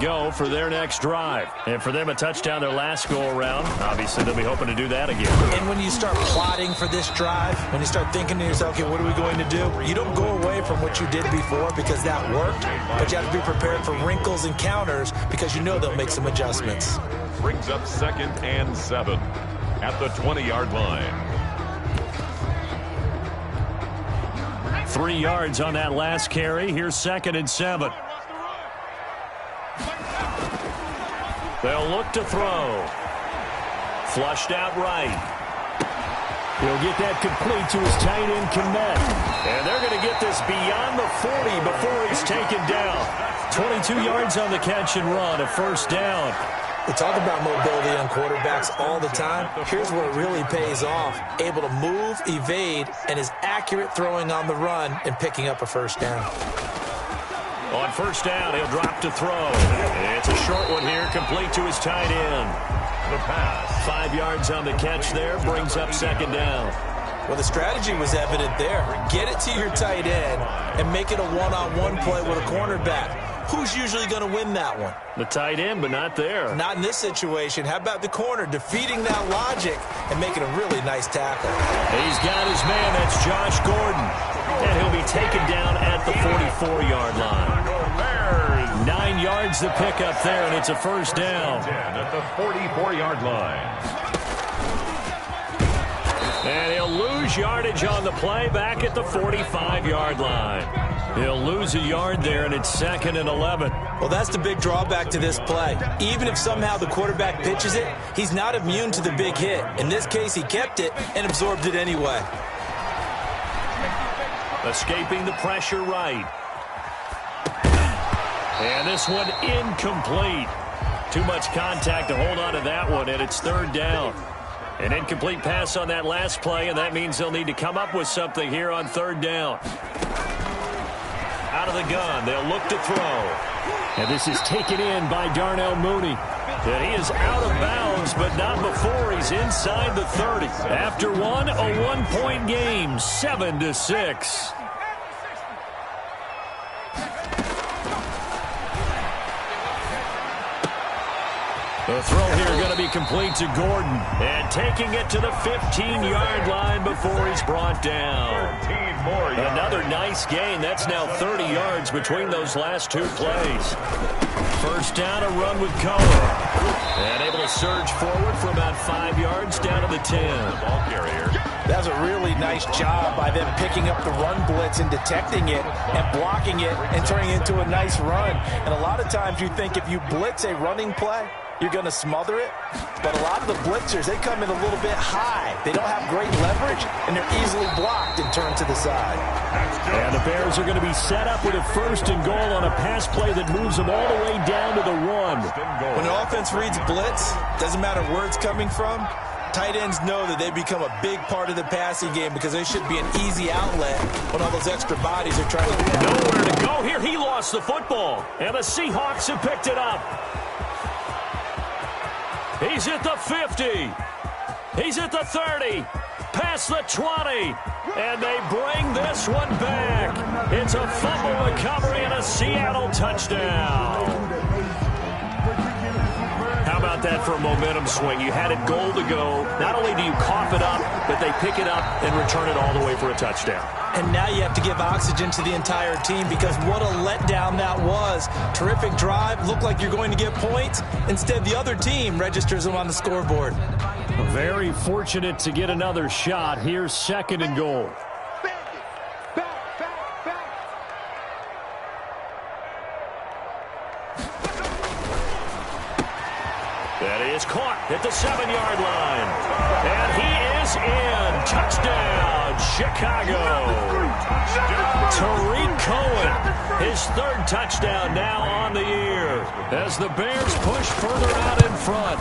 go for their next drive. And for them, a touchdown their last go-around. Obviously, they'll be hoping to do that again. And when you start plotting for this drive, when you start thinking to yourself, okay, what are we going to do? You don't go away from what you did before because that worked, but you have to be prepared for wrinkles and counters because you know they'll make some adjustments. Brings up 2nd and 7 at the 20-yard line. 3 yards on that last carry. Here's 2nd and 7. They'll look to throw. Flushed out right. He'll get that complete to his tight end, Kmet. And they're going to get this beyond the 40 before he's taken down. 22 yards on the catch and run, a first down. We talk about mobility on quarterbacks all the time. Here's where it really pays off. Able to move, evade, and is accurate throwing on the run and picking up a first down. On first down, he'll drop to throw. It's a short one here, complete to his tight end. The pass. 5 yards on the catch there, brings up 2nd down. Well, the strategy was evident there. Get it to your tight end and make it a one-on-one play with a cornerback. Who's usually going to win that one? The tight end, but not there. Not in this situation. How about the corner defeating that logic and making a really nice tackle? He's got his man. That's Josh Gordon. And he'll be taken down at the 44-yard line. 9 yards to pick up there, and it's a first down. At the 44-yard line. And he'll lose yardage on the play back at the 45-yard line. He'll lose a yard there, and it's 2nd and 11. Well, that's the big drawback to this play. Even if somehow the quarterback pitches it, he's not immune to the big hit. In this case, he kept it and absorbed it anyway. Escaping the pressure right. And this one incomplete. Too much contact to hold on to that one, and it's 3rd down. An incomplete pass on that last play, and that means they'll need to come up with something here on 3rd down. Out of the gun, they'll look to throw. And this is taken in by Darnell Mooney. And he is out of bounds, but not before he's inside the 30. After one, a 1-point game, 7-6. The throw here going to be complete to Gordon. And taking it to the 15-yard line before he's brought down. 13 more yards. Another nice gain. That's now 30 yards between those last 2 plays. First down, a run with Cohen. And able to surge forward for about 5 yards down to the 10. Ball carrier. That was a really nice job by them picking up the run blitz and detecting it and blocking it and turning it into a nice run. And a lot of times you think if you blitz a running play, you're going to smother it. But a lot of the blitzers, they come in a little bit high. They don't have great leverage, and they're easily blocked and turned to the side. And the Bears are going to be set up with a 1st and goal on a pass play that moves them all the way down to the 1. When the offense reads blitz, doesn't matter where it's coming from, tight ends know that they become a big part of the passing game because they should be an easy outlet when all those extra bodies are trying to... Nowhere to go here. He lost the football, and the Seahawks have picked it up. He's at the 50. He's at the 30. Past the 20. And they bring this one back. It's a fumble recovery and a Seattle touchdown. How about that for a momentum swing? You had it goal to go. Not only do you cough it up, but they pick it up and return it all the way for a touchdown. And now you have to give oxygen to the entire team because what a letdown that was. Terrific drive. Looked like you're going to get points. Instead, the other team registers them on the scoreboard. Very fortunate to get another shot. Here's 2nd and goal. That is caught at the 7-yard line. And he is in. Touchdown, Chicago. Tariq Cohen, his 3rd touchdown now on the year as the Bears push further out in front.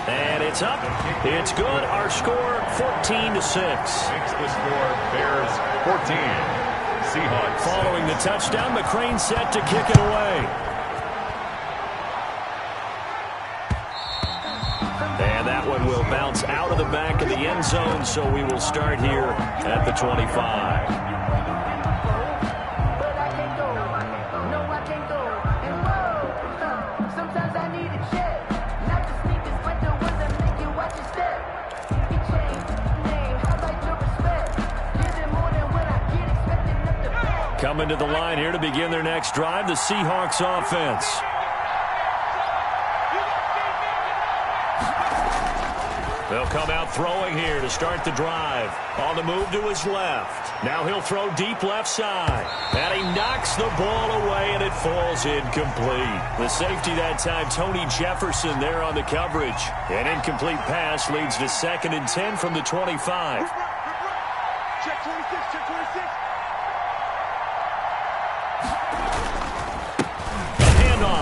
And it's up. It's good. Our score, 14-6. Makes the score Bears 14. Seahawks. Following the touchdown, McCrane set to kick it away. And that one will bounce out of the back of the end zone, so we will start here at the 25. Sometimes I need a check. Not the sneakers, but the ones that make you watch your step. He changed name, I like your respect. Give it more than what I get, expecting up the back. Coming to the line here to begin their next drive, the Seahawks offense. They'll come out throwing here to start the drive. On the move to his left. Now he'll throw deep left side. And he knocks the ball away, and it falls incomplete. The safety that time, Tony Jefferson, there on the coverage. An incomplete pass leads to 2nd and 10 from the 25. Check 26, check 26.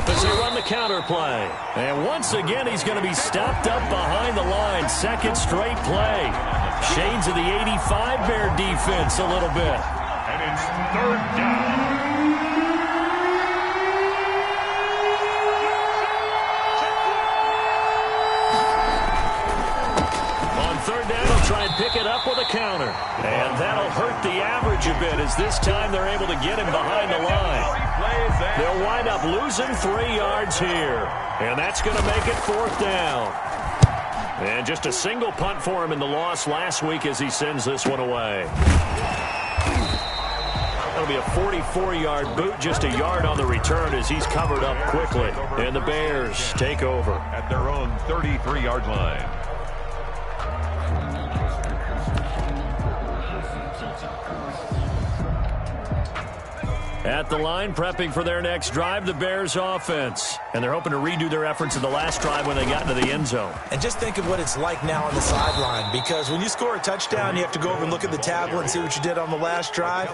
As they run the counter play. And once again, he's going to be stopped up behind the line. 2nd straight play. Shades of the 85 Bear defense a little bit. And it's 3rd down. On 3rd down, he'll try and pick it up with a counter. And that'll hurt the average a bit as this time they're able to get him behind the line. They'll wind up losing 3 yards here. And that's going to make it 4th down. And just a single punt for him in the loss last week as he sends this one away. That'll be a 44-yard boot, just a yard on the return as he's covered up quickly. And the Bears take over at their own 33-yard line. At the line, prepping for their next drive, the Bears offense. And they're hoping to redo their efforts in the last drive when they got into the end zone. And just think of what it's like now on the sideline, because when you score a touchdown, you have to go over and look at the tablet and see what you did on the last drive.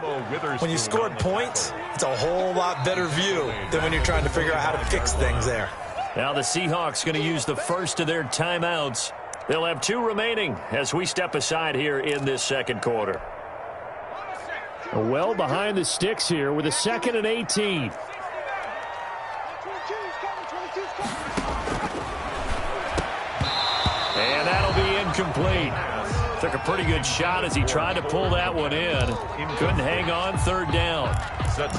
When you scored points, it's a whole lot better view than when you're trying to figure out how to fix things there. Now the Seahawks going to use the first of their timeouts. They'll have 2 remaining as we step aside here in this 2nd quarter. Well behind the sticks here with a 2nd and 18. And that'll be incomplete. Took a pretty good shot as he tried to pull that one in. Couldn't hang on 3rd down.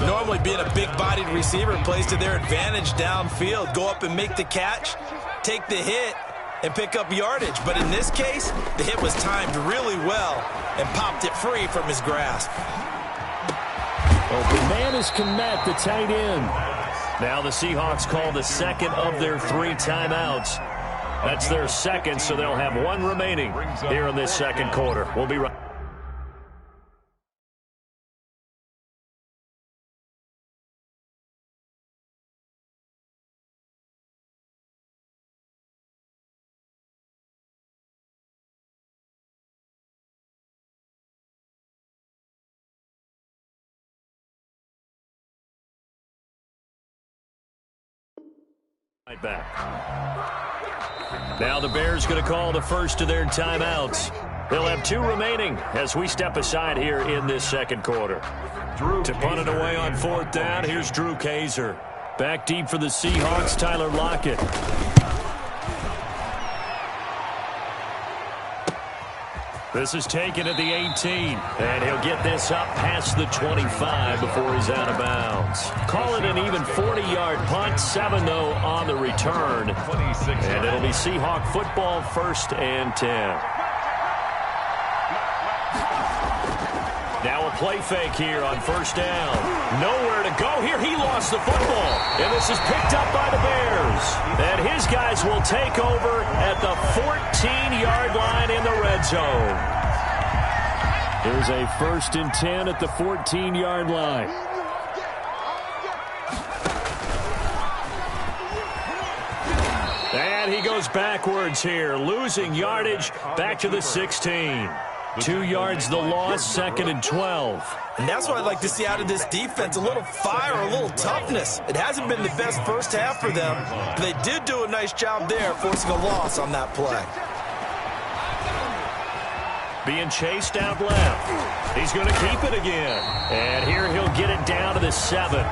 Normally being a big-bodied receiver plays to their advantage downfield. Go up and make the catch, take the hit, and pick up yardage. But in this case, the hit was timed really well and popped it free from his grasp. Open man is Kmet, the tight end. Now the Seahawks call the 2nd of their 3 timeouts. That's their 2nd, so they'll have 1 remaining here in this 2nd quarter. We'll be right back. Now the Bears going to call the first of their timeouts. They'll have 2 remaining as we step aside here in this 2nd quarter. To punt it away on 4th down, here's Drew Kaiser. Back deep for the Seahawks, Tyler Lockett. This is taken at the 18, and he'll get this up past the 25 before he's out of bounds. Call it an even 40-yard punt, 7 though on the return, and it'll be Seahawk football, 1st and 10. Now a play fake here on 1st down. Nowhere to go here. He lost the football, and this is picked up by the Bears. And his guys will take over at the 14-yard line in the red zone. There's a 1st and 10 at the 14-yard line. And he goes backwards here, losing yardage back to the 16. 2 yards the loss, 2nd and 12. And that's what I'd like to see out of this defense, a little fire, a little toughness. It hasn't been the best first half for them, but they did do a nice job there forcing a loss on that play. Being chased out left. He's going to keep it again. And here he'll get it down to the 7.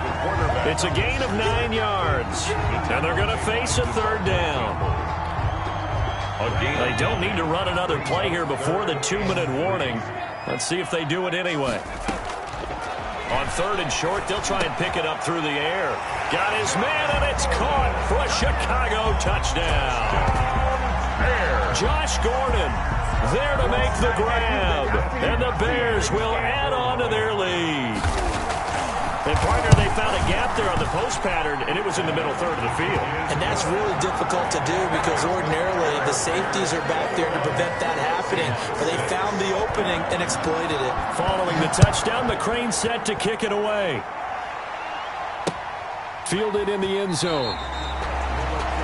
It's a gain of 9 yards. And they're going to face a 3rd down. They don't need to run another play here before the 2-minute warning. Let's see if they do it anyway. On 3rd and short, they'll try and pick it up through the air. Got his man, and it's caught for a Chicago touchdown. Josh Gordon there to make the grab. And the Bears will add on to their lead. And, partner, they found a gap there on the post pattern, and it was in the middle third of the field. And that's really difficult to do because ordinarily the safeties are back there to prevent that happening. But they found the opening and exploited it. Following the touchdown, McCrane set to kick it away. Fielded in the end zone.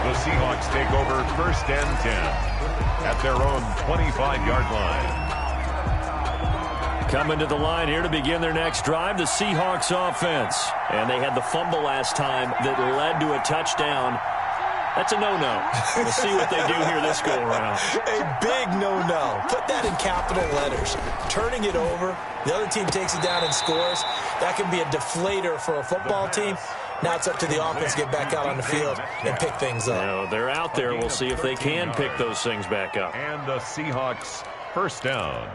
The Seahawks take over 1st and 10 at their own 25-yard line. Coming to the line here to begin their next drive, the Seahawks offense. And they had the fumble last time that led to a touchdown. That's a no-no. We'll see what they do here this go-around. A big no-no. Put that in capital letters. Turning it over, the other team takes it down and scores. That can be a deflator for a football team. Now it's up to the offense to get back out on the field and pick things up. Now, they're out there. We'll see if they can pick those things back up. And the Seahawks first down.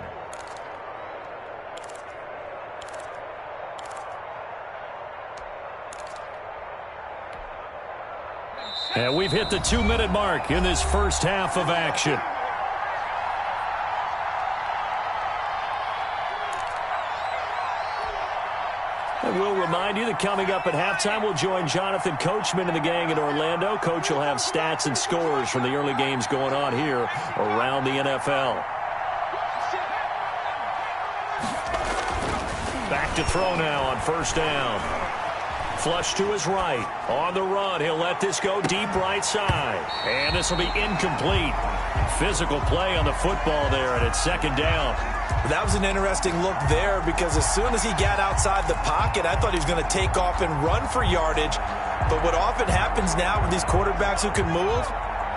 And we've hit the 2-minute mark in this first half of action. And we'll remind you that coming up at halftime, we'll join Jonathan Coachman and the gang in Orlando. Coach will have stats and scores from the early games going on here around the NFL. Back to throw now on first down. Flush to his right. On the run, he'll let this go deep right side. And this will be incomplete. Physical play on the football there, and it's second down. That was an interesting look there because as soon as he got outside the pocket, I thought he was going to take off and run for yardage. But what often happens now with these quarterbacks who can move,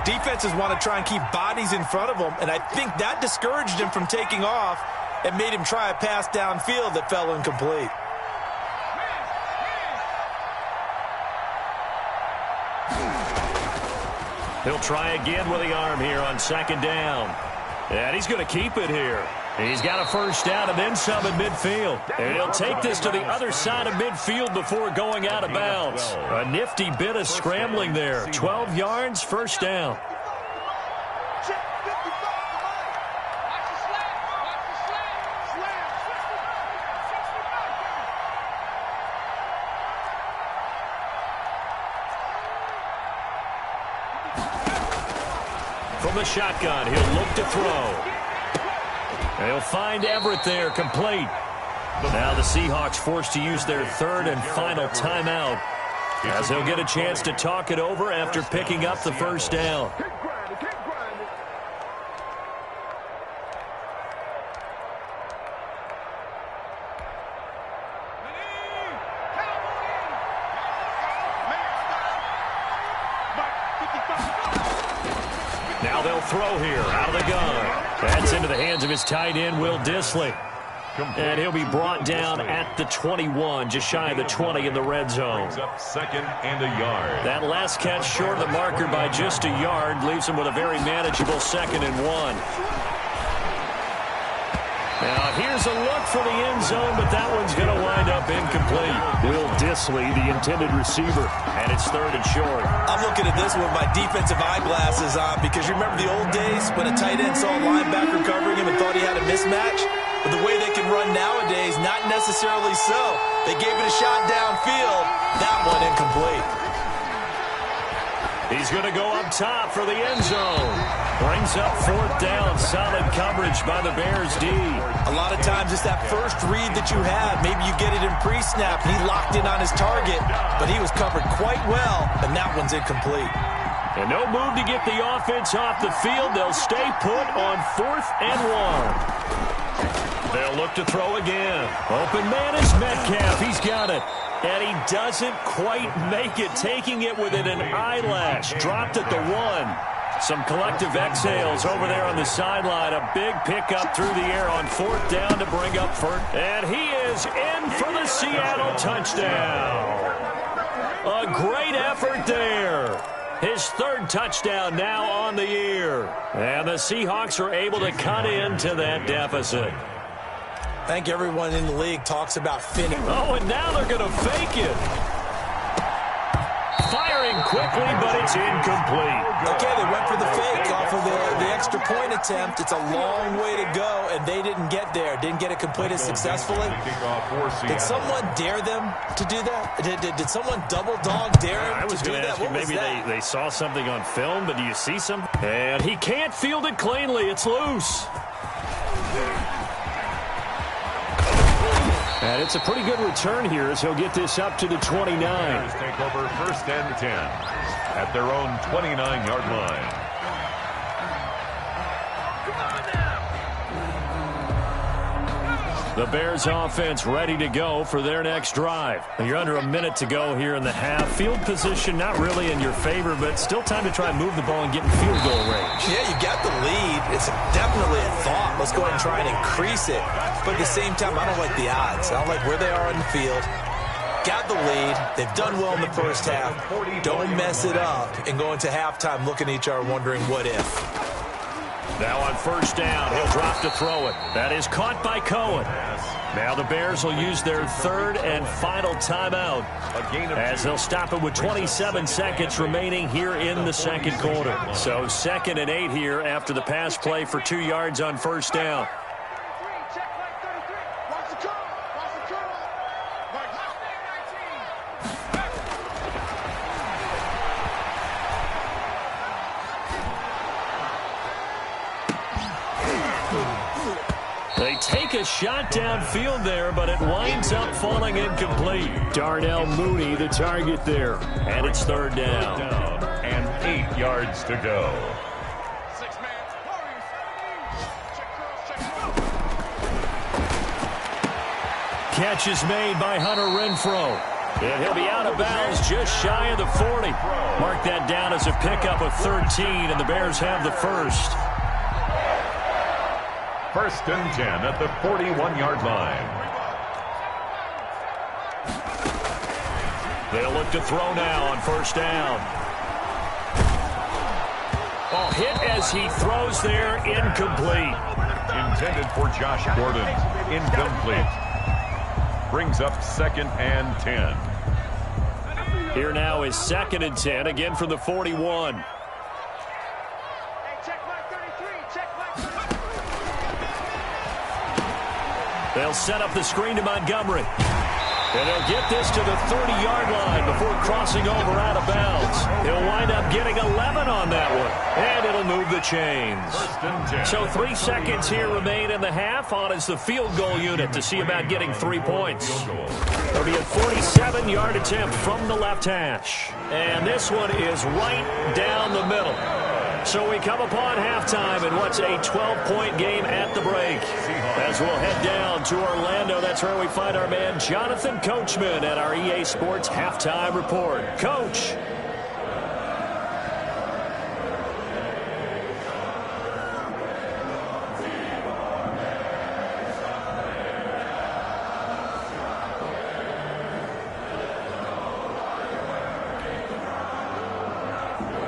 defenses want to try and keep bodies in front of them, and I think that discouraged him from taking off and made him try a pass downfield that fell incomplete. He'll try again with the arm here on second down. And he's going to keep it here. He's got a first down and then some in midfield. And he'll take this to the other side of midfield before going out of bounds. A nifty bit of scrambling there. 12 yards, first down. From the shotgun, he'll look to throw. He'll find Everett there, complete. Now the Seahawks forced to use their third and final timeout as they'll get a chance to talk it over after picking up the first down. Now they'll throw here out of the gun. That's into the hands of his tight end, Will Dissly. And he'll be brought down at the 21, just shy of the 20 in the red zone. Brings up second and a yard. That last catch short of the marker by just a yard leaves him with a very manageable 2nd and 1. Now here's a look for the end zone, but that one's going to wind up incomplete. Will Dissly, the intended receiver, and it's 3rd and short. I'm looking at this with my defensive eyeglasses on because you remember the old days when a tight end saw a linebacker covering him and thought he had a mismatch? But the way they can run nowadays, not necessarily so. They gave it a shot downfield. That one incomplete. He's going to go up top for the end zone. Brings up 4th down. Solid coverage by the Bears D. A lot of times it's that first read that you have. Maybe you get it in pre-snap and he locked in on his target, but he was covered quite well, and that one's incomplete. And no move to get the offense off the field. They'll stay put on 4th and 1. They'll look to throw again. Open man is Metcalf. He's got it. And he doesn't quite make it, taking it within an eyelash. Dropped at the 1. Some collective exhales over there on the sideline. A big pickup through the air on 4th down to bring up 1st. And he is in for the Seattle touchdown. A great effort there. His 3rd touchdown now on the year. And the Seahawks are able to cut into that deficit. I think everyone in the league talks about finishing. Oh, and now they're going to fake it. Firing quickly, but it's It's incomplete. Okay, they went for the fake off of the extra point attempt. It's a long way to go, and they didn't get there. Didn't get it completed successfully. Did someone dare them to do that? Did someone double dog dare him I was to do going to that? ask you, maybe they saw something on film, but do you see something? And he can't field it cleanly. It's loose. And it's a pretty good return here as he'll get this up to the 29. Bears take over 1st and 10 at their own 29-yard line. The Bears offense ready to go for their next drive. You're under a minute to go here in the half. Field position not really in your favor, but still time to try and move the ball and get in field goal range. Yeah, you got the lead. It's definitely a thought. Let's go ahead and try and increase it. But at the same time, I don't like the odds. I don't like where they are on the field. Got the lead. They've done well in the first half. Don't mess it up and go into halftime looking at each other wondering what if. Now on 1st down, he'll drop to throw it. That is caught by Cohen. Now the Bears will use their 3rd and final timeout as they'll stop it with 27 seconds remaining here in the 2nd quarter. So 2nd and 8 here after the pass play for 2 yards on 1st down. They take a shot downfield there, but it winds up falling incomplete. Darnell Mooney, the target there. And it's 3rd down. And 8 yards to go. Catch is made by Hunter Renfrow. And he'll be out of bounds just shy of the 40. Mark that down as a pickup of 13, and the Bears have the first. 1st and 10 at the 41-yard line. They'll look to throw now on 1st down. Oh, hit as he throws there, incomplete. Intended for Josh Gordon. Incomplete. Brings up 2nd and 10. Here now is 2nd and 10, again from the 41. They'll set up the screen to Montgomery. And they'll get this to the 30-yard line before crossing over out of bounds. He'll wind up getting 11 on that one. And it'll move the chains. So 3 seconds here remain in the half. On is the field goal unit to see about getting 3 points. It'll be a 47-yard attempt from the left hash. And this one is right down the middle. So we come upon halftime in what's a 12-point game at the break. As we'll head down to Orlando, that's where we find our man Jonathan Coachman at our EA Sports Halftime Report. Coach.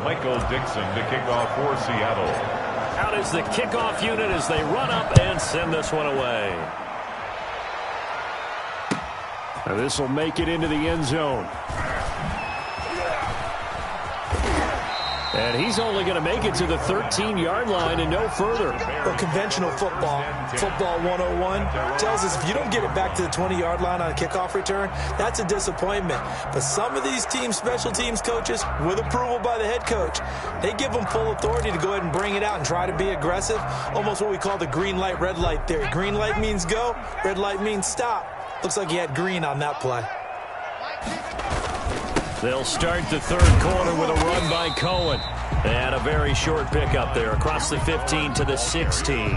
Michael Dixon to kick off for Seattle. Out is the kickoff unit as they run up and send this one away. Now this will make it into the end zone. And he's only going to make it to the 13-yard line and no further. Well, conventional football 101, tells us if you don't get it back to the 20-yard line on a kickoff return, that's a disappointment. But some of these teams, special teams coaches, with approval by the head coach, they give them full authority to go ahead and bring it out and try to be aggressive. Almost what we call the green light, red light theory. Green light means go, red light means stop. Looks like he had green on that play. They'll start the 3rd quarter with a run by Cohen. And a very short pickup there across the 15 to the 16.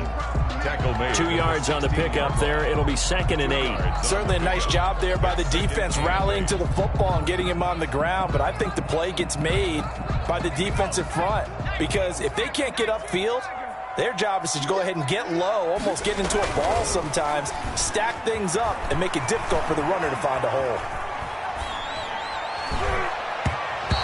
Tackle made. 2 yards on the pickup there. It'll be 2nd and 8. Certainly a nice job there by the defense rallying to the football and getting him on the ground. But I think the play gets made by the defensive front. Because if they can't get upfield, their job is to go ahead and get low, almost get into a ball sometimes, stack things up, and make it difficult for the runner to find a hole.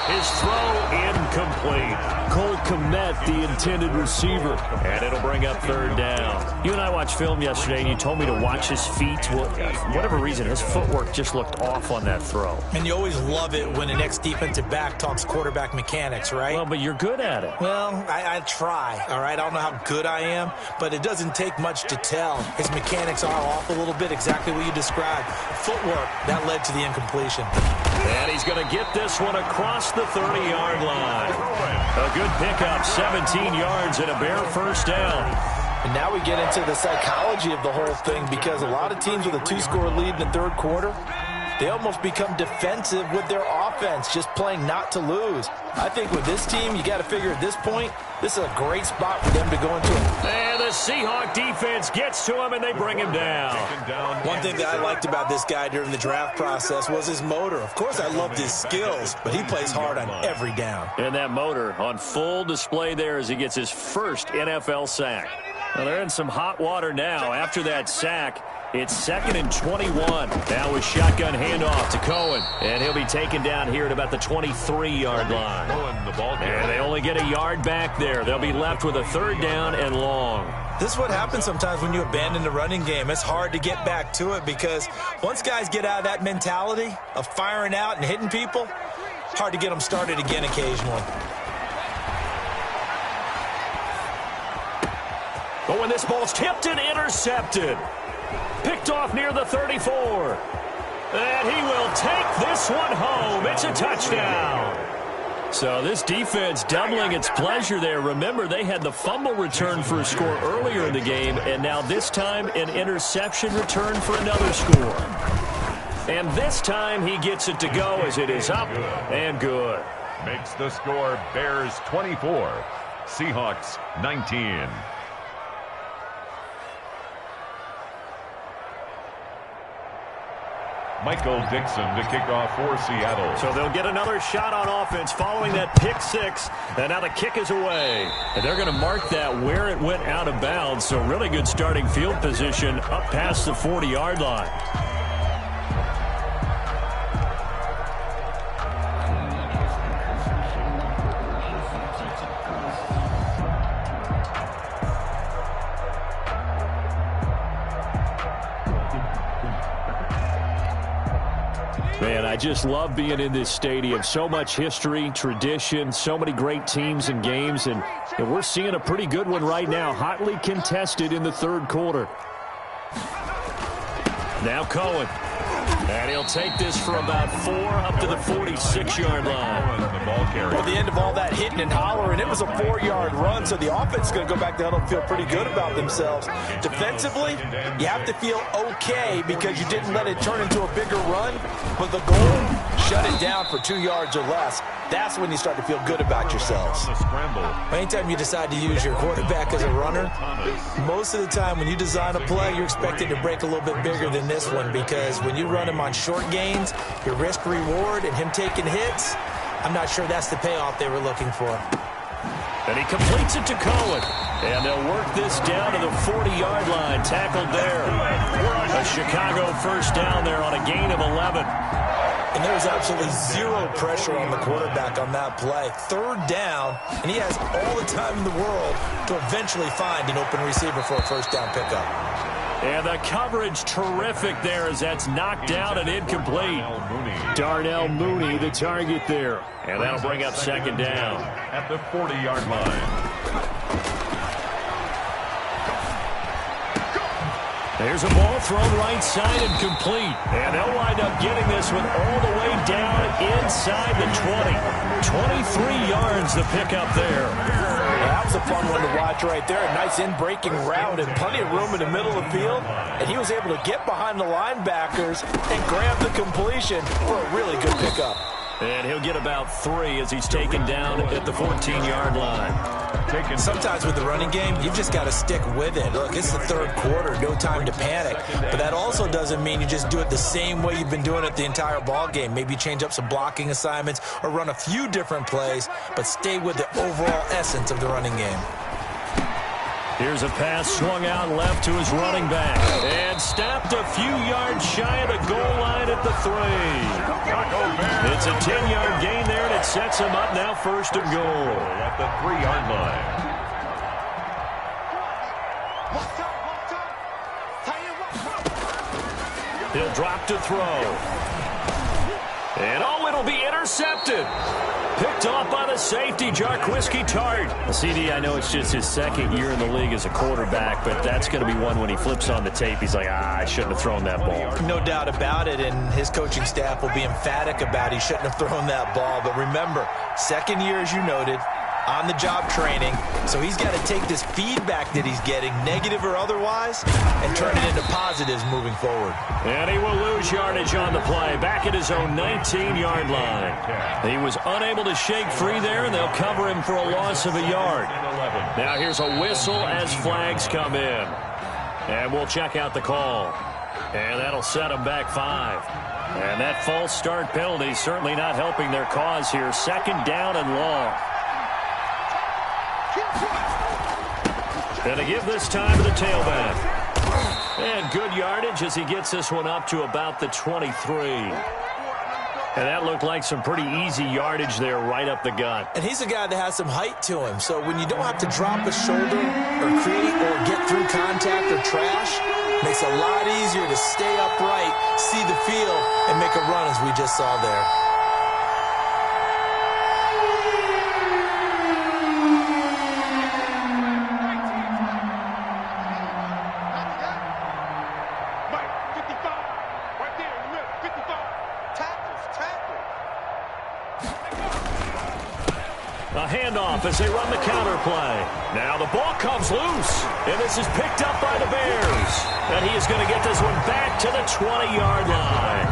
His throw incomplete. Cole Kmet, the intended receiver. And it'll bring up third down. You and I watched film yesterday, and you told me to watch his feet. Well, for whatever reason, his footwork just looked off on that throw. And you always love it when an ex-defensive back talks quarterback mechanics, right? Well, but you're good at it. Well, I try, all right? I don't know how good I am, but it doesn't take much to tell. His mechanics are off a little bit, exactly what you described. Footwork, that led to the incompletion. And he's going to get this one across the 30-yard line. A good pickup, 17 yards and a bare first down. And now we get into the psychology of the whole thing, because a lot of teams with a 2-score lead in the third quarter, they almost become defensive with their offense, just playing not to lose. I think with this team, you got to figure at this point, this is a great spot for them to go into it. And the Seahawk defense gets to him, and they bring him down. One thing that I liked about this guy during the draft process was his motor. Of course, I loved his skills, but he plays hard on every down. And that motor on full display there as he gets his first NFL sack. Well, they're in some hot water now after that sack. It's 2nd and 21. Now with shotgun handoff to Cohen. And he'll be taken down here at about the 23-yard line. And they only get a yard back there. They'll be left with a third down and long. This is what happens sometimes when you abandon the running game. It's hard to get back to it, because once guys get out of that mentality of firing out and hitting people, hard to get them started again occasionally. But when this ball's tipped and intercepted, picked off near the 34. And he will take this one home. It's a touchdown. So this defense doubling its pleasure there. Remember, they had the fumble return for a score earlier in the game, and now this time an interception return for another score. And this time he gets it to go as it is up and good. Makes the score Bears 24, Seahawks 19. Michael Dixon to kick off for Seattle. So they'll get another shot on offense following that pick six. And now the kick is away. And they're going to mark that where it went out of bounds. So really good starting field position up past the 40-yard line. Man, I just love being in this stadium. So much history, tradition, so many great teams and games, and we're seeing a pretty good one right now, hotly contested in the third quarter. Now Cohen. And he'll take this for about 4 up to the 46-yard line. Well, the end of all that hitting and hollering, it was a 4-yard run, so the offense is going to go back down and feel pretty good about themselves. Defensively, you have to feel okay because you didn't let it turn into a bigger run, but the goal, shut it down for 2 yards or less. That's when you start to feel good about yourselves. Anytime you decide to use your quarterback as a runner, most of the time when you design a play, you're expected to break a little bit bigger than this one, because when you run him on short gains, your risk-reward and him taking hits, I'm not sure that's the payoff they were looking for. And he completes it to Cohen. And they'll work this down to the 40-yard line, tackled there. A Chicago first down there on a gain of 11. And there's absolutely zero pressure on the quarterback on that play. Third down, and he has all the time in the world to eventually find an open receiver for a first down pickup. And the coverage terrific there as that's knocked down and incomplete. Darnell Mooney, the target there. And that'll bring up second down. At the 40-yard line. There's a ball thrown right side and complete. And they'll wind up getting this one all the way down inside the 20. 23 yards to pick up there. That was a fun one to watch right there. A nice in-breaking route and plenty of room in the middle of the field. And he was able to get behind the linebackers and grab the completion for a really good pickup. And he'll get about 3 as he's taken down at the 14-yard line. Sometimes with the running game, you've just got to stick with it. Look, it's the third quarter, no time to panic. But that also doesn't mean you just do it the same way you've been doing it the entire ball game. Maybe change up some blocking assignments or run a few different plays, but stay with the overall essence of the running game. Here's a pass swung out left to his running back. And stopped a few yards shy of the goal line at the 3. It's a 10-yard gain there, and it sets him up now 1st and goal. At the 3-yard line. He'll drop to throw. And it'll be intercepted. Picked off by the safety, Jarquiski Tart. CD, I know it's just his 2nd year in the league as a quarterback, but that's going to be one when he flips on the tape. He's like, I shouldn't have thrown that ball. No doubt about it, and his coaching staff will be emphatic about he shouldn't have thrown that ball. But remember, 2nd year, as you noted, on-the-job training, so he's got to take this feedback that he's getting, negative or otherwise, and turn it into positives moving forward. And he will lose yardage on the play, back at his own 19-yard line. He was unable to shake free there, and they'll cover him for a loss of a yard. Now here's a whistle as flags come in. And we'll check out the call. And that'll set him back 5. And that false start penalty certainly not helping their cause here. 2nd down and long. And to give this time to the tailback. And good yardage as he gets this one up to about the 23. And that looked like some pretty easy yardage there right up the gut. And he's a guy that has some height to him. So when you don't have to drop a shoulder or create or get through contact or trash, makes it a lot easier to stay upright, see the field, and make a run as we just saw there. A handoff as they run the counter play. Now the ball comes loose, and this is picked up by the Bears. And he is going to get this one back to the 20-yard line.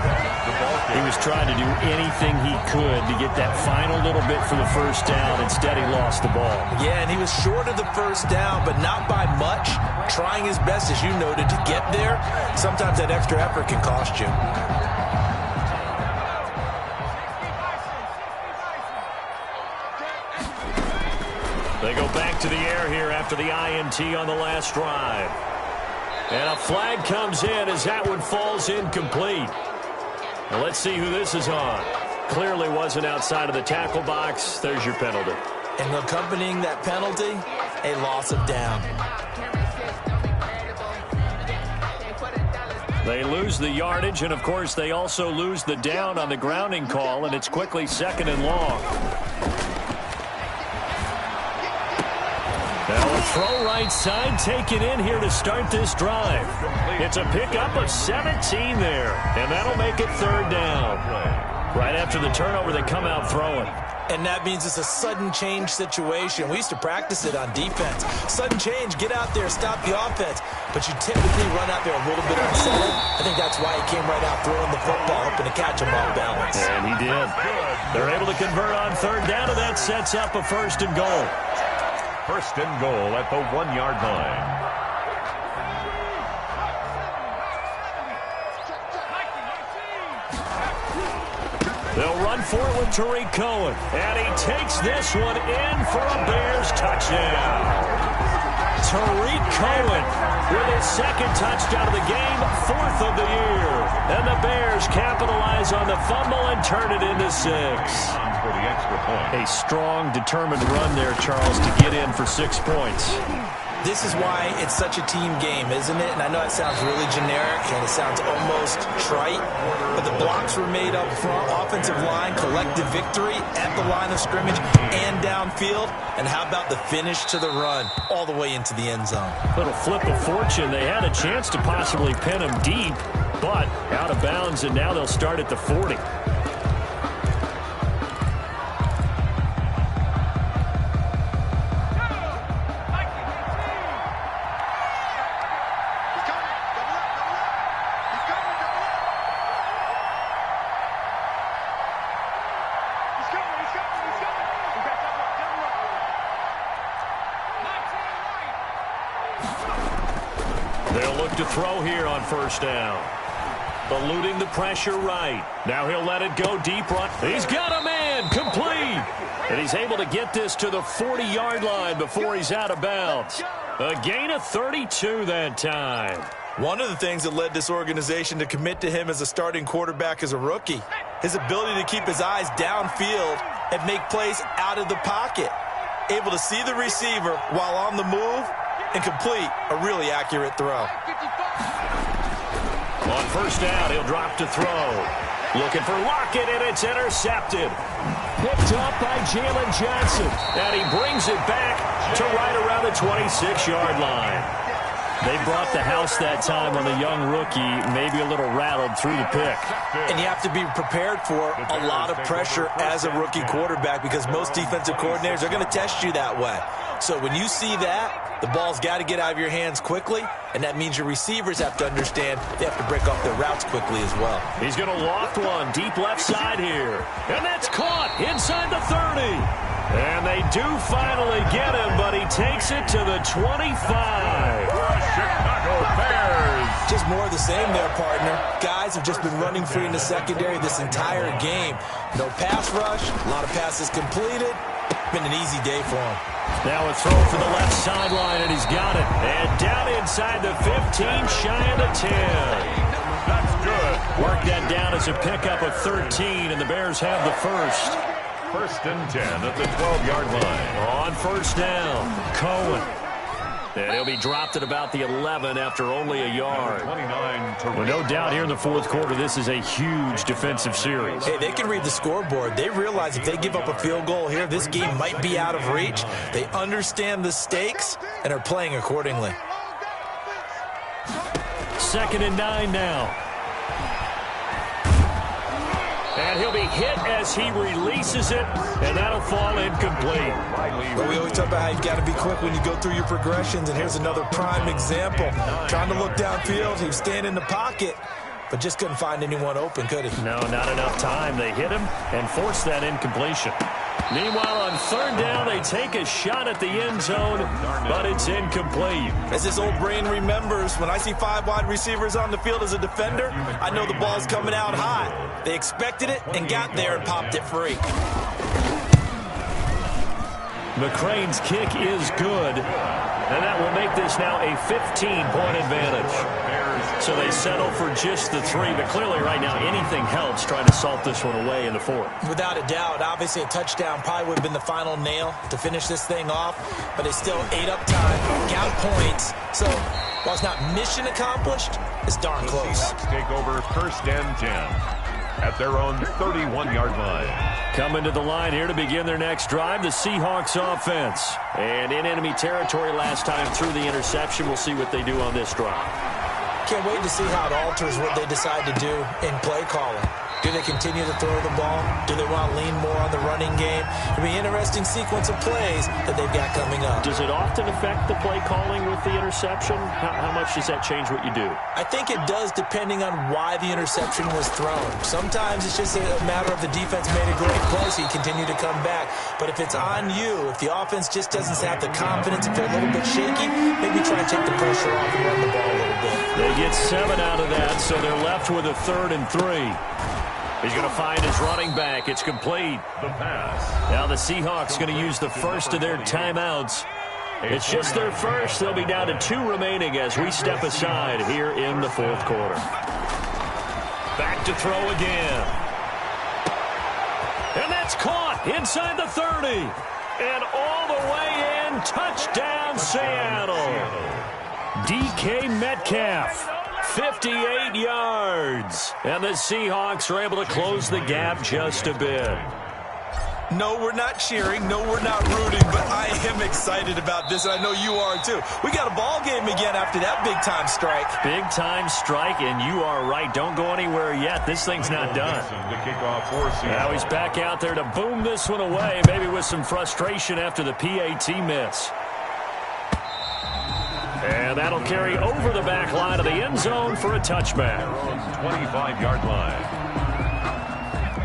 He was trying to do anything he could to get that final little bit for the 1st down. Instead, he lost the ball. Yeah, and he was short of the 1st down, but not by much. Trying his best, as you noted, to get there. Sometimes that extra effort can cost you. They go back to the air here after the INT on the last drive. And a flag comes in as that one falls incomplete. Now let's see who this is on. Clearly wasn't outside of the tackle box. There's your penalty. And accompanying that penalty, a loss of down. They lose the yardage, and of course they also lose the down on the grounding call, and it's quickly 2nd and long. Now a throw right side taken in here to start this drive. It's a pickup of 17 there, and that'll make it 3rd down. Right after the turnover, they come out throwing. And that means it's a sudden change situation. We used to practice it on defense. Sudden change, get out there, stop the offense. But you typically run out there a little bit unsettled. I think that's why he came right out throwing the football, hoping to catch him off balance. And he did. They're able to convert on 3rd down, and that sets up a 1st and goal. 1st and goal at the 1-yard line. They'll run for it with Tariq Cohen. And he takes this one in for a Bears touchdown. Tariq Cohen with his 2nd touchdown of the game, 4th of the year. And the Bears capitalize on the fumble and turn it into 6. For the extra point. A strong, determined run there, Charles, to get in for 6 points. This is why it's such a team game, isn't it? And I know it sounds really generic and it sounds almost trite, but the blocks were made up front, offensive line, collective victory at the line of scrimmage and downfield. And how about the finish to the run all the way into the end zone? Little flip of fortune. They had a chance to possibly pin him deep, but out of bounds, and now they'll start at the 40. They'll look to throw here on 1st down. Eluding the pressure right. Now he'll let it go deep run. He's got a man, complete. And he's able to get this to the 40-yard line before he's out of bounds. A gain of 32 that time. One of the things that led this organization to commit to him as a starting quarterback as a rookie, his ability to keep his eyes downfield and make plays out of the pocket. Able to see the receiver while on the move and complete a really accurate throw. On first down, he'll drop to throw. Looking for Lockett, and it's intercepted. Picked up by Jalen Johnson. And he brings it back to right around the 26-yard line. They brought the house that time on the young rookie, maybe a little rattled through the pick. And you have to be prepared for a lot of pressure as a rookie quarterback because most defensive coordinators are going to test you that way. So when you see that, the ball's got to get out of your hands quickly, and that means your receivers have to understand they have to break off their routes quickly as well. He's going to loft one deep left side here. And that's caught inside the 30. And they do finally get him, but he takes it to the 25. Chicago Bears. Just more of the same there, partner. Guys have just been running free in the secondary this entire game. No pass rush, a lot of passes completed. Been an easy day for him. Now a throw for the left sideline, and he's got it. And down inside the 15, shy of the 10. That's good. Work that down as a pickup of 13, and the Bears have the first. First and 10 at the 12-yard line. On first down, Cohen. And he'll be dropped at about the 11 after only a yard. 29 to Well, no doubt here in the fourth quarter, this is a huge defensive series. Hey, they can read the scoreboard. They realize if they give up a field goal here, this game might be out of reach. They understand the stakes and are playing accordingly. 2nd and 9 now. And he'll be hit as he releases it, and that'll fall incomplete. But we always talk about how you've got to be quick when you go through your progressions, and here's another prime example. Trying to look downfield, he was standing in the pocket, but just couldn't find anyone open, could he? No, not enough time. They hit him and forced that incompletion. Meanwhile, on third down, they take a shot at the end zone, but it's incomplete. As this old brain remembers, when I see 5 wide receivers on the field as a defender, I know the ball's coming out hot. They expected it and got there and popped it free. McCrane's kick is good, and that will make this now a 15-point advantage. So they settle for just the 3, but clearly right now anything helps trying to salt this one away in the fourth. Without a doubt, obviously a touchdown probably would have been the final nail to finish this thing off, but they still ate up time, got points. So while it's not mission accomplished, it's darn close. Seahawks take over first and 10 at their own 31-yard line. Coming to the line here to begin their next drive, the Seahawks offense. And in enemy territory last time through the interception. We'll see what they do on this drive. Can't wait to see how it alters what they decide to do in play calling. Do they continue to throw the ball? Do they want to lean more on the running game? It'll be an interesting sequence of plays that they've got coming up. Does it often affect the play calling with the interception? How much does that change what you do? I think it does depending on why the interception was thrown. Sometimes it's just a matter of the defense made a great play, so you continue to come back. But if it's on you, if the offense just doesn't have the confidence, if they're a little bit shaky, maybe try and take the pressure off and run the ball a little bit. They get 7 out of that, so they're left with a 3rd and 3. He's going to find his running back. It's complete. The pass. Now the Seahawks going to use the first of their timeouts. It's just their first. They'll be down to 2 remaining as we step aside here in the fourth quarter. Back to throw again. And that's caught inside the 30. And all the way in. Touchdown, Seattle. DK Metcalf. 58 yards. And the Seahawks are able to close the gap just a bit. No, we're not cheering. No, we're not rooting. But I am excited about this, and I know you are too. We got a ball game again after that big-time strike. Big-time strike, and you are right. Don't go anywhere yet. This thing's not done. The kickoff for Seattle. Now he's back out there to boom this one away, maybe with some frustration after the PAT miss. And that'll carry over the back line of the end zone for a touchback. 25-yard line.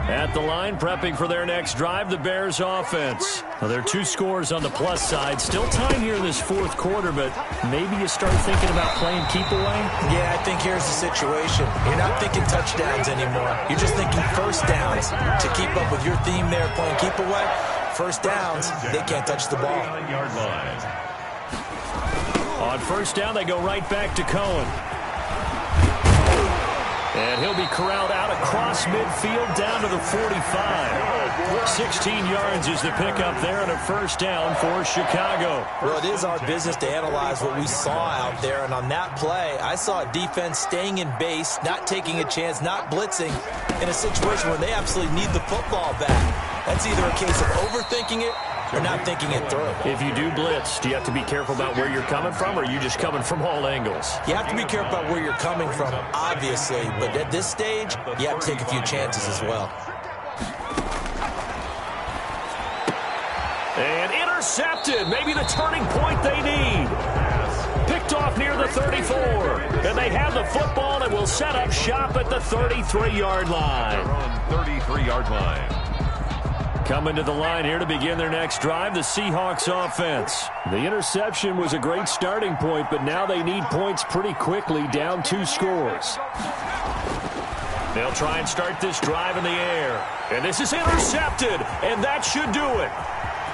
At the line, prepping for their next drive, the Bears offense. Well, there are 2 scores on the plus side. Still time here in this fourth quarter, but maybe you start thinking about playing keep away? Yeah, I think here's the situation. You're not thinking touchdowns anymore. You're just thinking first downs. To keep up with your theme there, playing keep away, first downs, they can't touch the ball. 9-yard line. On first down, they go right back to Cohen. And he'll be corralled out across midfield down to the 45. 16 yards is the pickup there and a first down for Chicago. Well, it is our business to analyze what we saw out there. And on that play, I saw a defense staying in base, not taking a chance, not blitzing in a situation where they absolutely need the football back. That's either a case of overthinking it or not thinking it through. If you do blitz, do you have to be careful about where you're coming from, or are you just coming from all angles? You have to be careful about where you're coming from, obviously, but at this stage, you have to take a few chances as well. And intercepted, maybe the turning point they need. Picked off near the 34, and they have the football and will set up shop at the 33-yard line. 33-yard line. Coming to the line here to begin their next drive, the Seahawks offense. The interception was a great starting point, but now they need points pretty quickly, down 2 scores. They'll try and start this drive in the air. And this is intercepted, and that should do it.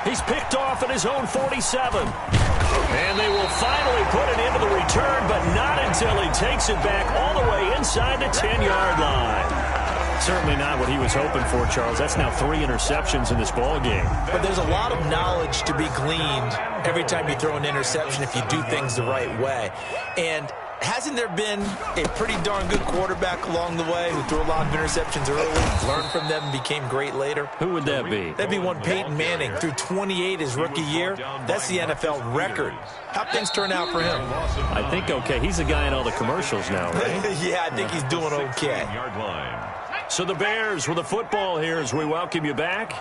He's picked off at his own 47. And they will finally put it into the return, but not until he takes it back all the way inside the 10-yard line. Certainly not what he was hoping for, Charles. That's now 3 interceptions in this ball game. But there's a lot of knowledge to be gleaned every time you throw an interception if you do things the right way. And hasn't there been a pretty darn good quarterback along the way who threw a lot of interceptions early, learned from them, and became great later? Who would that be? That'd be one Peyton Manning. Threw 28 his rookie year. That's the NFL record. How'd things turn out for him? I think okay. He's the guy in all the commercials now, right? Yeah, I think he's doing okay. So the Bears with the football here as we welcome you back.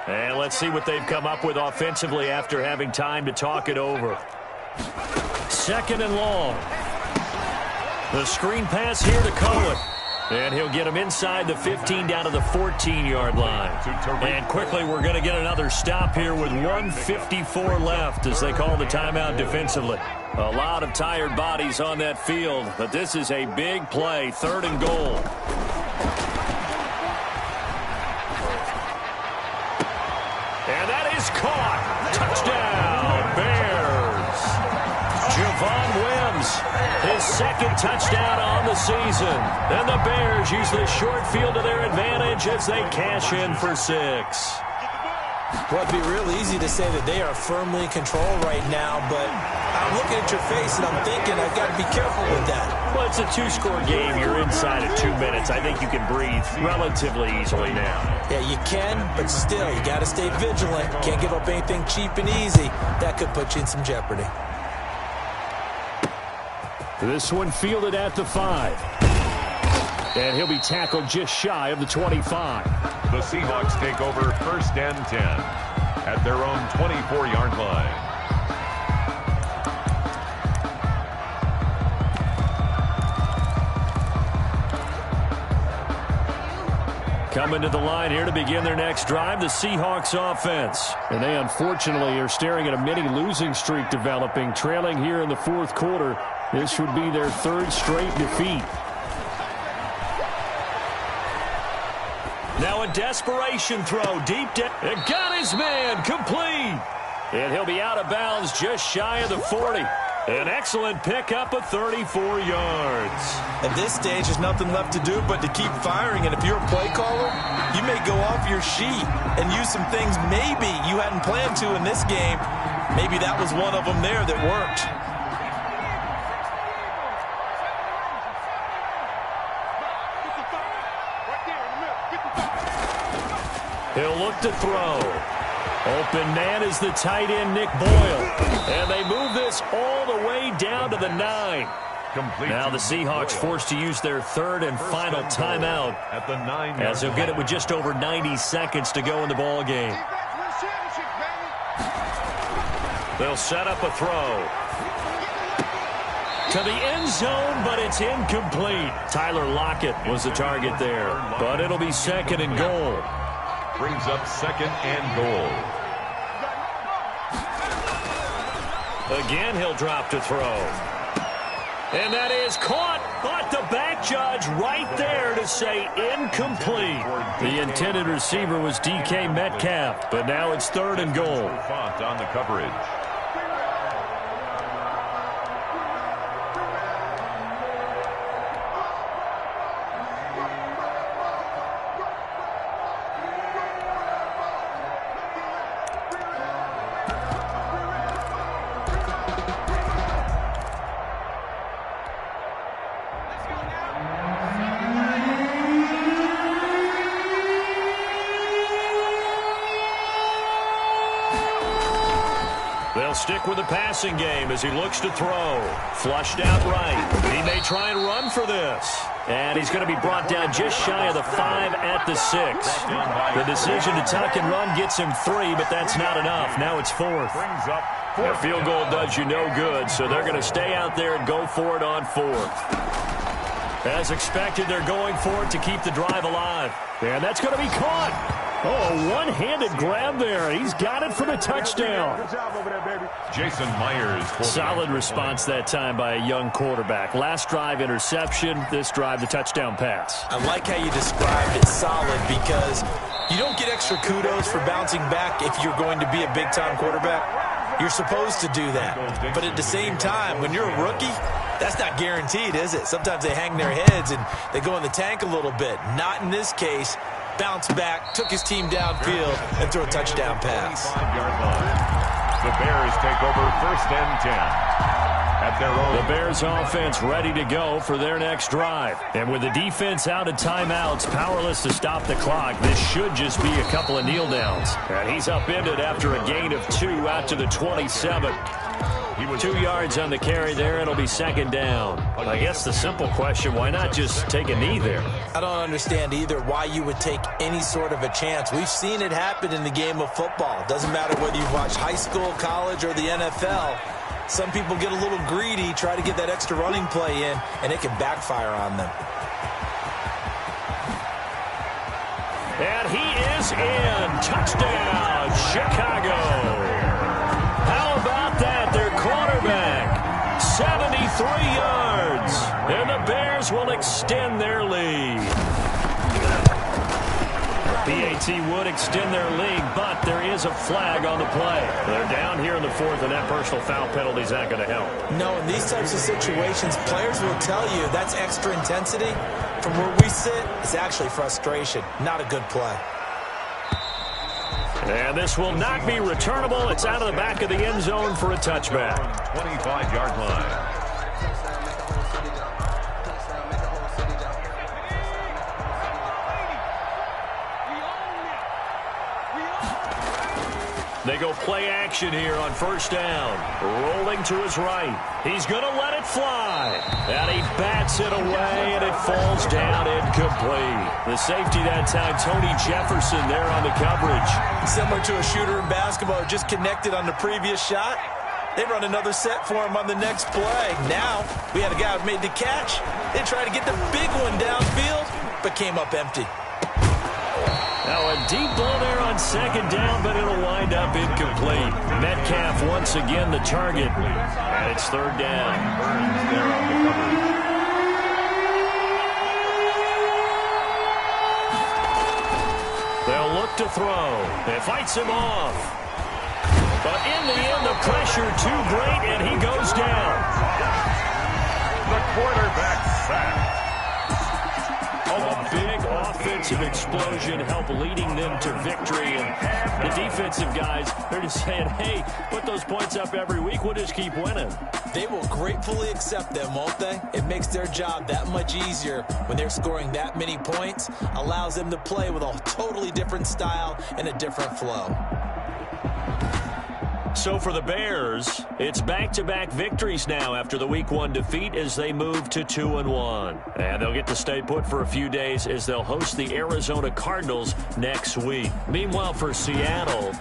And let's see what they've come up with offensively after having time to talk it over. 2nd and long. The screen pass here to Cohen. And he'll get him inside the 15 down to the 14-yard line. And quickly we're going to get another stop here with 1:54 left as they call the timeout defensively. A lot of tired bodies on that field, but this is a big play, 3rd and goal. And that is caught. Touchdown, Bears. Javon Wims, his 2nd touchdown on the season. And the Bears use this short field to their advantage as they cash in for 6. Well, it'd be real easy to say that they are firmly in control right now, but I'm looking at your face and I'm thinking I've got to be careful with that. Well, it's a 2-score game. You're inside of 2 minutes. I think you can breathe relatively easily now. Yeah, you can, but still, you got to stay vigilant. Can't give up anything cheap and easy. That could put you in some jeopardy. This one fielded at the 5. And he'll be tackled just shy of the 25. The Seahawks take over 1st and 10 at their own 24-yard line. Coming to the line here to begin their next drive, the Seahawks offense. And they unfortunately are staring at a mini losing streak developing, trailing here in the 4th quarter. This would be their 3rd straight defeat. Now a desperation throw deep down. And got his man complete. And he'll be out of bounds just shy of the 40. An excellent pickup of 34 yards. At this stage, there's nothing left to do but to keep firing. And if you're a play caller, you may go off your sheet and use some things maybe you hadn't planned to in this game. Maybe that was one of them there that worked. He'll look to throw. Open man is the tight end, Nick Boyle. And they move this all the way down to the 9. Now the Seahawks forced to use their 3rd and final timeout at the 9 as they'll get it with just over 90 seconds to go in the ball game. They'll set up a throw. To the end zone, but it's incomplete. Tyler Lockett was the target there, but it'll be 2nd and goal. Brings up 2nd and goal. Again, he'll drop to throw. And that is caught, but the back judge right there to say incomplete. The intended receiver was DK Metcalf, but now it's 3rd and goal. Font on the coverage. They'll stick with the passing game as he looks to throw. Flushed out right. He may try and run for this. And he's going to be brought down just shy of the 5 at the 6. The decision to tuck and run gets him 3, but that's not enough. Now it's 4th. A field goal does you no good, so they're going to stay out there and go for it on 4th. As expected, they're going for it to keep the drive alive. And that's going to be caught. Oh, a one-handed grab there. He's got it for the touchdown. Good job over there, baby. Jason Myers. Solid response that time by a young quarterback. Last drive, interception. This drive, the touchdown pass. I like how you described it, solid, because you don't get extra kudos for bouncing back if you're going to be a big-time quarterback. You're supposed to do that. But at the same time, when you're a rookie, that's not guaranteed, is it? Sometimes they hang their heads and they go in the tank a little bit. Not in this case. Bounced back, took his team downfield, and threw a touchdown pass. The Bears take over 1st and 10 at their own. The Bears offense ready to go for their next drive. And with the defense out of timeouts, powerless to stop the clock, this should just be a couple of kneel downs. And he's upended after a gain of 2 out to the 27. 2 yards on the carry there. It'll be 2nd down. I guess the simple question, why not just take a knee there? I don't understand either why you would take any sort of a chance. We've seen it happen in the game of football. Doesn't matter whether you've watched high school, college, or the NFL. Some people get a little greedy, try to get that extra running play in, and it can backfire on them. And he is in. Touchdown, Chicago. How about that? Their quarterback, 73 yards. And the Bears will extend their lead. PAT would extend their lead, but there is a flag on the play. They're down here in the 4th, and that personal foul penalty is not going to help. No, in these types of situations, players will tell you that's extra intensity. From where we sit, it's actually frustration, not a good play. And this will not be returnable. It's out of the back of the end zone for a touchback. 25-yard line. They go play action here on 1st down. Rolling to his right. He's going to let it fly. And he bats it away, and it falls down incomplete. The safety that time, Tony Jefferson there on the coverage. Similar to a shooter in basketball, just connected on the previous shot. They run another set for him on the next play. Now, we had a guy who made the catch. They tried to get the big one downfield, but came up empty. Now a deep ball there on 2nd down, but it'll wind up incomplete. Metcalf once again the target, and it's 3rd down. There on the coverage. They'll look to throw. It fights him off. But in the end, the pressure too great, and he goes down. The quarterback sacked. A big offensive explosion help leading them to victory. And the defensive guys, they're just saying, hey, put those points up every week. We'll just keep winning. They will gratefully accept them, won't they? It makes their job that much easier when they're scoring that many points. Allows them to play with a totally different style and a different flow. So for the Bears, it's back-to-back victories now after the Week 1 defeat as they move to 2-1. And they'll get to stay put for a few days as they'll host the Arizona Cardinals next week. Meanwhile, for Seattle,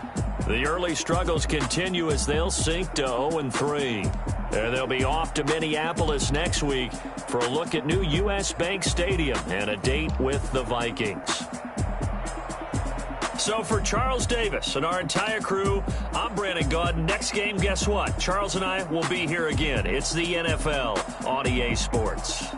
the early struggles continue as they'll sink to 0-3. And they'll be off to Minneapolis next week for a look at new U.S. Bank Stadium and a date with the Vikings. So for Charles Davis and our entire crew, I'm Brandon Gaud. Next game, guess what? Charles and I will be here again. It's the NFL on EA Sports.